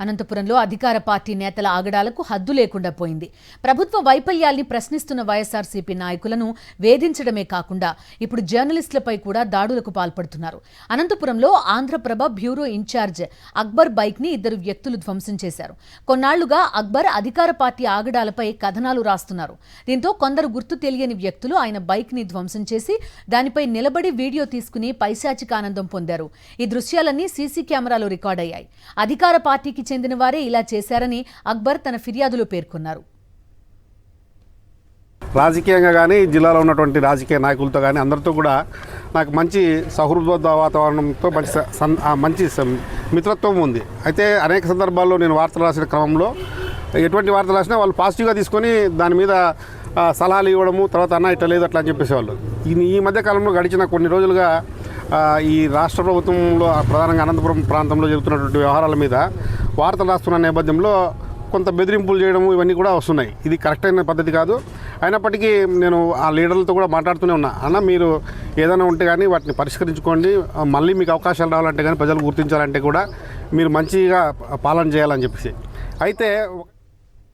అనంతపురంలో అధికార పార్టీ నేతల ఆగడాలకు హద్దు లేకుండా పోయింది. ప్రభుత్వ వైఫల్యాల్ని ప్రశ్నిస్తున్న వైఎస్ఆర్సీపీ నాయకులను వేధించడమే కాకుండా ఇప్పుడు జర్నలిస్టులపై కూడా దాడులకు పాల్పడుతున్నారు. అనంతపురంలో Andhra Prabha bureau in-charge Akbar bike ని ఇద్దరు వ్యక్తులు ధ్వంసం చేశారు. కొన్నాళ్లుగా అక్బర్ అధికార పార్టీ ఆగడాలపై కథనాలు రాస్తున్నారు. దీంతో కొందరు గుర్తు తెలియని వ్యక్తులు ఆయన బైక్ ని ధ్వంసం చేసి దానిపై నిలబడి వీడియో తీసుకుని పైశాచిక ఆనందం పొందారు. ఈ దృశ్యాలన్నీ సీసీ కెమెరాలో రికార్డయ్యాయి. అధికార పార్టీకి చెందిన వారే ఇలా చేశారని అక్బర్ తన ఫిర్యాదులో పేర్కొన్నారు. రాజకీయంగా కానీ జిల్లాలో ఉన్నటువంటి రాజకీయ నాయకులతో కానీ అందరితో కూడా నాకు మంచి సౌహృద వాతావరణంతో మంచి మిత్రత్వం ఉంది. అయితే అనేక సందర్భాల్లో నేను వార్తలు రాసిన క్రమంలో ఎటువంటి వార్తలు రాసినా వాళ్ళు పాజిటివ్గా తీసుకొని దాని మీద సలహాలు ఇవ్వడము, తర్వాత అన్న ఇట్లా లేదు అట్లా అని చెప్పేసేవాళ్ళు. ఈ మధ్యకాలంలో గడిచిన కొన్ని రోజులుగా ఈ రాష్ట్ర ప్రభుత్వంలో ప్రధానంగా అనంతపురం ప్రాంతంలో జరుగుతున్నటువంటి వ్యవహారాల మీద వార్తలు రాస్తున్న నేపథ్యంలో కొంత బెదిరింపులు చేయడము ఇవన్నీ కూడా వస్తున్నాయి. ఇది కరెక్ట్ అయిన పద్ధతి కాదు. అయినప్పటికీ నేను ఆ లీడర్లతో కూడా మాట్లాడుతూనే ఉన్నా, అన్న మీరు ఏదైనా ఉంటే కానీ వాటిని పరిష్కరించుకోండి, మళ్ళీ మీకు అవకాశాలు రావాలంటే కానీ ప్రజలు గుర్తించాలంటే కూడా మీరు మంచిగా పాలన చేయాలని చెప్పేసి. అయితే